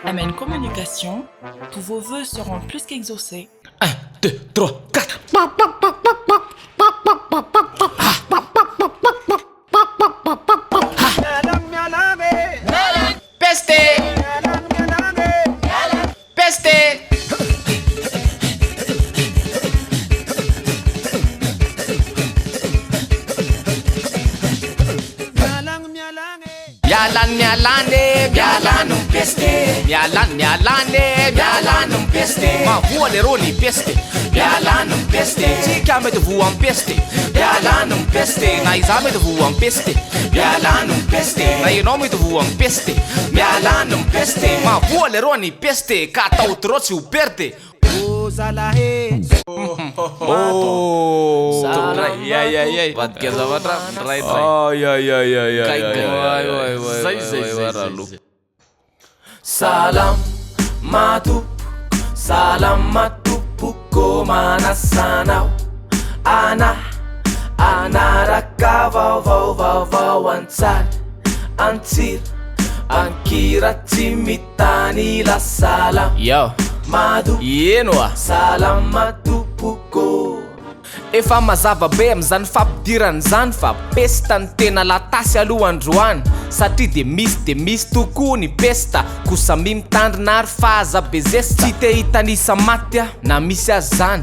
Amen Communication, tous vos vœux seront plus qu'exaucés. 1, 2, 3, 4. Peste! Peste! Mialan peste. Mialan peste. Ma vuole roni peste. Mialan peste. Sika mety voan peste. Mialan peste. Na iza mety voan peste. Mialan peste. Na ianao mety voan peste. Mialan peste. Ma vuole roni peste. Ka atao trop tsy ho perte. Vadika zavatra Salam matu puko manasanao anaraka vaovao antsary antsira ankira tsy mitany la salam Yo, madu ino a? salam matu puko. Efa mazava be am'zany fampidirany zany fa pesta ny tena latasy aloha androany satria de misy tokoa ny pesta kosa mitandrina ary fahaza bezesa tsy te hitanisa matya na misy azy zany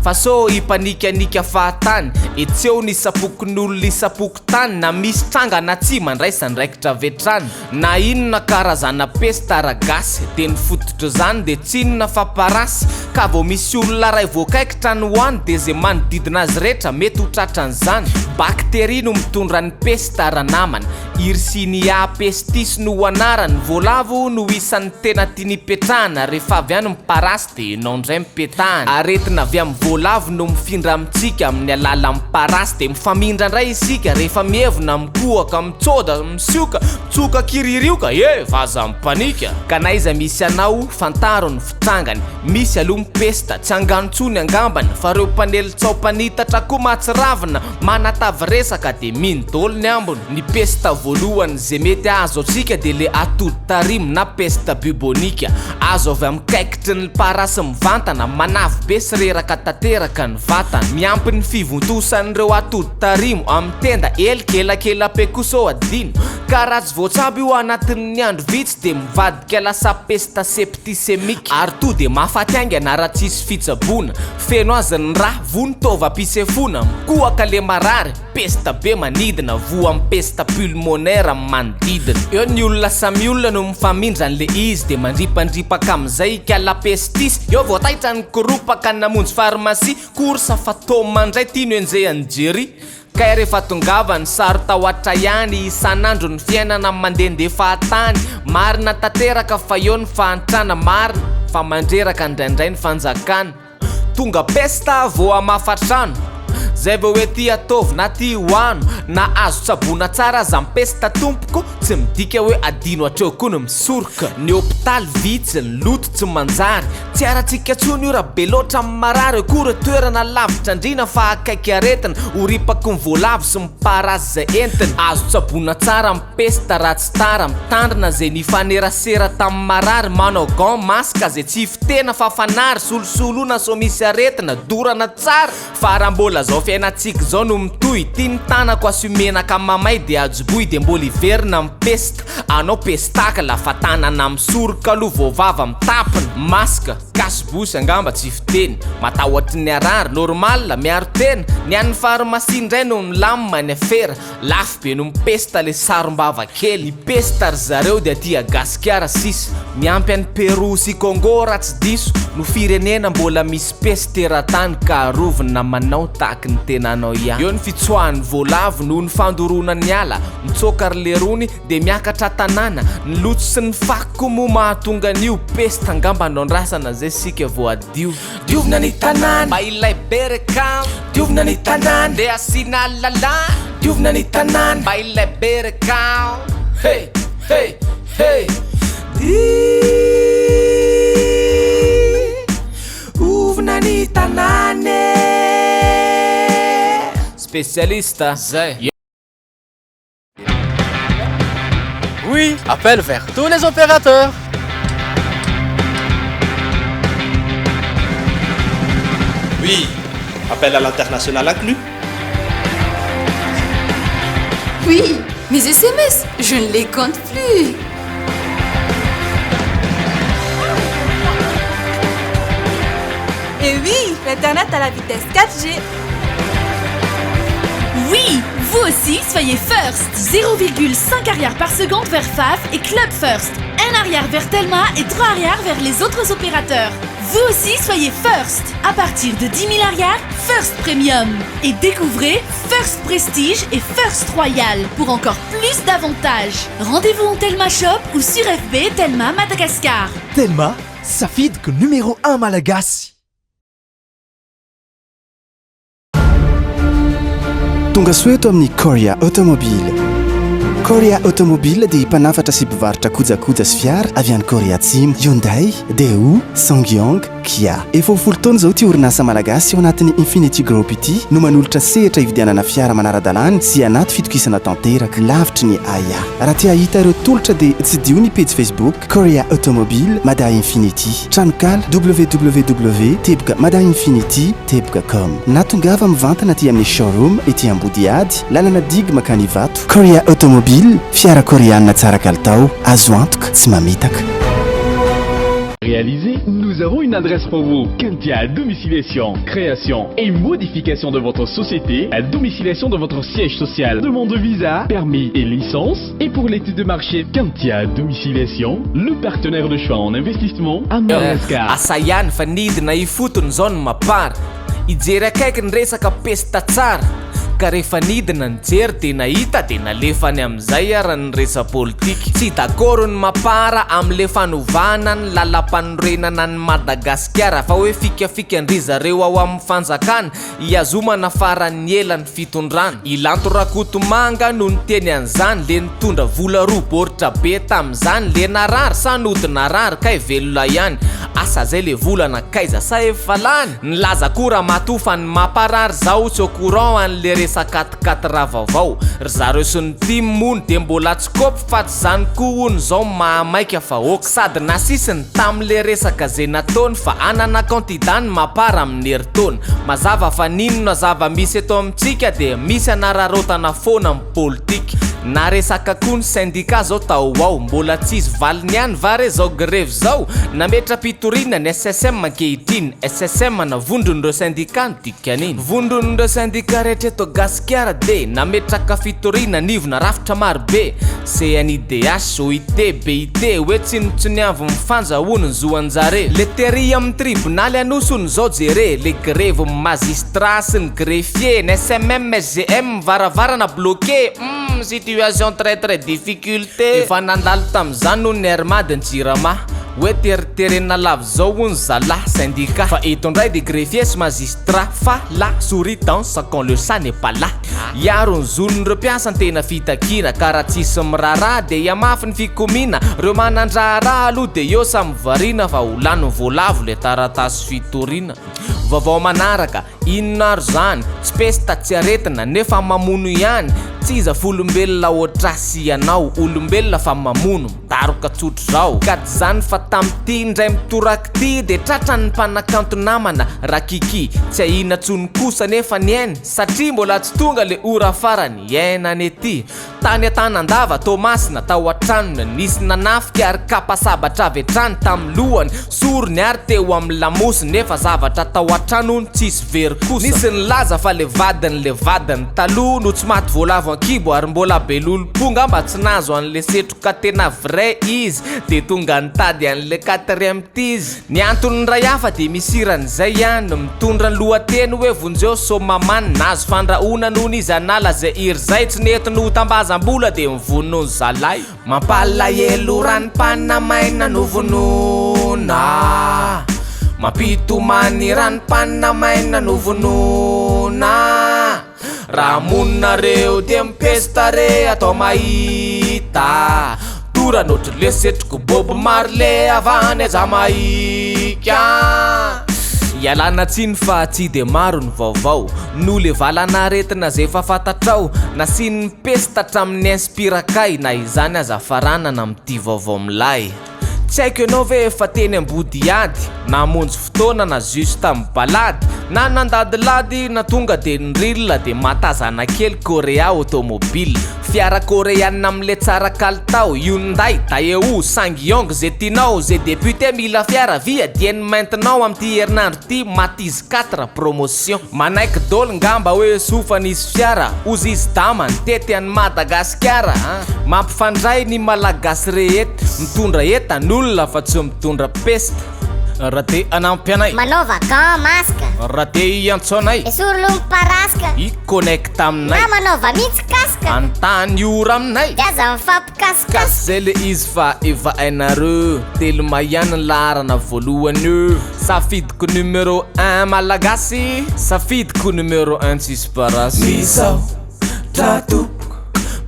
fa so hipanikanika fahatany etseo ny sapokin'olo isapoko tany na misy tranga na tsy mandraisa ndraikitra vetrany na inona karazana pesta ragasy de ny fototra zany de tsinona fa parasy ka vao misy olona ray voakaikitra ny hoany de ze manodidina azy rehetra mety ho tratran'izany bakteria no mitondra ny pesta ranamana Yersinia pestis no anarany voalavo no isan'ny tena tiany ipetrahana rehefa avy any miparasy de ianao ndray mipetahana aretina avy amin'ny voalavo no mifindra amintsika amin'ny alala miparasy de mifamindra ndray isika rehefa mievina mikohaka mitsoda misioka mitsoka kiririoka vaza mipanika ka na iza misy anao fantaro ny fitrangany misy aloha mipesta tsy anganontsony angambany fa reo mpanely tsaopanitatra koa mahatsiravina manatavy resaka de mindolo ny ambony ny pesta voalohany ze mety azo atsika de le atody tarimo na pesta bubonika azo avy amin'ny kaikitry ny parasy mivantana manavy be sy reraka tanteraka ny vatana miampy ny fivontosan'ireo atody tarimo amin'ny tenda elikelakelape kosa adino ka raha tsy voatsaby io anatin'ny andro vitsy de mivadika lasa pesta septisemika ary to de mahafaty aingana raha tsisy fitsaboana feno azy ny raha vonitova pisefona mikohaka le marary pesta be manidina voa amin'ny pesta pulmonaire manodidina eo ny olona samy olona no mifamindra an'le izy de mandripandripaka am'izay kala pestis eo voataitra ny koropaka namonjy pharmacie korsa fa tomandray tiano enjey anjery ka rehefa tongava ny sary tahoatra ihany isan'andro ny fiainana mandendefa atany marina tanteraka fa eo ny fahantrana marina fa mandreraka ndraindray ny fanjakana tonga pesta vo amafatrano zay vao hoe ty ataovy na ty hoano na azo tsabona tsara aza mpesta tompoko tsy midika hoe adino atreo koa no misoroka ny hôpitaly vitsy ny loto tsy manjary tsy aratsika tsony io raha be loatra amin'ny marary akory toerana lavitra andrina fa akaiky aretina horipako ny voalavo sy miparazy zay entina azo tsabona tsara mpesta raha tsy tara mitandrina zay nifanerasera tamin'ny marary manao gant maska zay tsy fitena fa fanary solosoloana so misy aretina dorana tsara fa raha mbola zao fiainatsika zao no mitohy tiany tanako asio menaka mamay de ajoboy de mbola iverina mipesta anao pestakla fa tanana misoroka aloha voavava mitapina maska kasibosy angamba tsy fiteny matahoatry ny arary normal miaro tena ny an'ny pharmacie ndray no milamima ny afera lafo be no mipesta le sarombava kely ny pesta ry zareo de aty Gasikara sisa miampy an'ny Peroa sy Congo raha tsy diso no firenena mbola misy pesteratany ka arovina manao tahaky ny tenanao ihany eo ny fitsoahany voalavo noho ny fandoronany ala mitsoka ry lerony de miakatra tanàna ny loto sy ny fako moa mahatonga an'io pesta angamba andrasana zay sika voadio Diovina ny tanàna mba ilay bereka diovina ny tanàna de asina lala diovina ny tanàna mba ilay bereka hey hey hey diovina ny tanàna spesialista zay Appel vers tous les opérateurs. Oui, appel à l'international inclus. Oui, mes SMS, je ne les compte plus. Et oui, l'Internet à la vitesse 4G. Oui, vous aussi, soyez First. 0,5 arrière par seconde vers FAF et Club First. 1 arrière vers Telma et 3 arrière vers les autres opérateurs. Vous aussi, soyez First. À partir de 10 000 arrières, First Premium. Et découvrez First Prestige et First Royal pour encore plus d'avantages. Rendez-vous en Telma Shop ou sur FB Telma Madagascar. Telma, safidiko numéro 1 malagasy. Tonga soeto amin'ny Korea Automobile. Korea Automobile dia mpanafatra sy mpivarotra kojakoja sy fiara avy any Korea Atsimo. Hyundai, Daewoo, Sangyong, Kia. Efa ho 10 taona zao ty orinasa malagasy ao anatin'ny Infinity Group ity no manolotra sehatra hividianana fiara manara-dalàna sy anaty fitokisana tanteraka lavitry ny aya. Raha tia hahita ireo tolotra dia tsy dio ny page Facebook Korea Automobile Mada Infinity. Tranokala www.madainfinity.com. Natongava mivantana aty amin'ny showroom ety Ambody Ady, lalana digue makany Ivato. Korea Automobile, fiara koréenne tsara kalitao, azo antoka tsy mamitaka. Réalisé, nous avons une adresse pour vous. Kentia Domiciliation, création et modification de votre société, à domiciliation de votre siège social, demande de visa, permis et licence. Et pour l'étude de marché, Kentia Domiciliation, le partenaire de choix en investissement à Madagascar. Asa ihany fa nidina ifotony zao no mapara. Ijery akaiky ny resaka pesta tsara. Ka rehefa nidina ny jery dia nahita dia nalefany amin'izay ara ny resa politika. Tsy dakoro ny mapara amin'le fanovana ny lalam-panorenana ny Madagasikara fa hoe fikafika-ndry zareo ao amin'ny fanjakana iazomana farany ela ny fitondrana. Ilanto Rakotomanga no niteny an'izany le nitondra vola roa baoritra be tamin'izany le narary sa nody narary kay velona ihany. Asa zay le volana kaiza sa efa lany. Nilaza kora matofa ny maparary zao tsy au courant an'le resakatikati raha vaovao. Ry zareo sy ny tim mony dia mbola tsy kopy fa tsy zany koa ony zao mahamaika fa oka. Sady nasisiny tam'le resaka zay nataony fa anana kantidany mapara amin'ny herintaona. Mazava fa ninona zava misy eto amintsika dia misy anararotana foana amin'ny politika. Na resaka koa ny syndicat zao tao ao mbola tsisy valiny ihany vare zao grève zao. Nametra pitorina ny SSM ankehitriny. SSM na vondron'ireo syndicat ny dikan'iny. Vondron'ireo syndicat rehetra eto Gasikara de nametraka fitorina nivona rafitra marobe. CNIDH, OIT, BIT hoe tsinotsoniavo mifanjahoany ny zoanjare. Le tery amin'ny tribonaly anosony zao jere. Le grève magistrat sy ny greffier ny SMM, SGM varavarana bloqué. Situation très difficulté. Efa nandalo tam'izany no ny Hermady ny Jirama hoe teriterena lavo zao ony zalahy syndicat. Fa eto ndray de greffier sy magistrat fa la souris danse quand le sang n'est pas là. Iaro ny zonon'ireo mpiasa ny tena fitakina ka raha tsisy miraharaha de iamafy ny fikomina. Reo manandraharaha aloha de eo samy variana fa ho lany voalavo le taratasy fitorina. Vaovao manaraka inona ro zany tsy pesta tsy aretina nefa mamono ihany. Tsy iza folombelona ohatrasy ianao olombelona fa mamono midaroka tsotro zao. Ka tsy zany fa tam'ty indray mitoraky ty de tratra ny mpanakanto namana rakiki. Tsy ahina tsony kosa nefa ny ainy satria mbola tsy tonga le ora farany iainany ety. Tany Antanandava Tomasina tao an-tranony nisy nanafika ary kapasabatra avy an-trano tamin'ny lohany. Sorony ary teo amin'ny lamosiny nefa zavatra tao an-trano ny tsisy very kosa. Nisy nilaza fa le vadiny taloha no tsy maty voalavo ankibo ary mbola belolom-ponga mba tsy nazo an'le setroka tena vrai izy de tonga nitady an'le 4e tizy. Ny antony ray hafa de misiran'izay ihany mitondra ny lohateny hoe vonjeo somamany nazo fandrahona noho izy anala zay iry zay tsy netiny ho tambazam-bola de mivono ny zalay. Mampalahelo ranom-panina maina no vonona, mampitomany ranom-panina maina no vonona. Raha mononareo dia mipesta re atao mahita torana ohatry le setroko Bob Marley avany aza mahika. ialana tsiny fa tsy de maro ny vaovao no le valana retina zay efa fantatrao nasiny ny pesta hatramin'ny inspirakay na izany azafaranana amity vaovao milay tsy haiko ianao ve efa teny ambody ady na monjy fotoana na juste amin'ny balady na nandadilady na tonga de nyrilla de matazana kely Korea automobile fiara koréanina am'le tsara kalitao Hyundai Daewoo Sangyong zay tianao zay député mila fiara via dieny maintenant am'ty herinandro ty Matiz 4 promotion manaiky dôly ngamba hoe sofanisy fiara ozy izy dama tety any Madagasikara mampifandray ny malagasy rehetra mitondra etan'olona fa tsy mitondra pesta raha te anampy anay manova gant masque raha te iantsonay esorolo miparaska i connecte aminay na manova mitsy kaska antany ora aminay aza mifampikasikasy zay le izy fa eva ainareo telo maiana larana voalohany safidiko numéro 1 malagasy safidiko numéro 1 tsisy parasy misaotra tompoko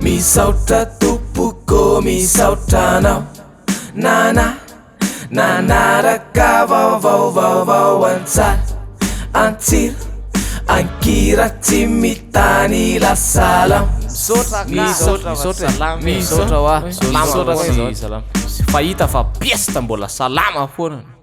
misaotra tompoko misaotranao nana nanaraka vaovaovaovao antsara antsira ankira tsy mitany lasala misaotra wa fahita fa piesta mbola salama foana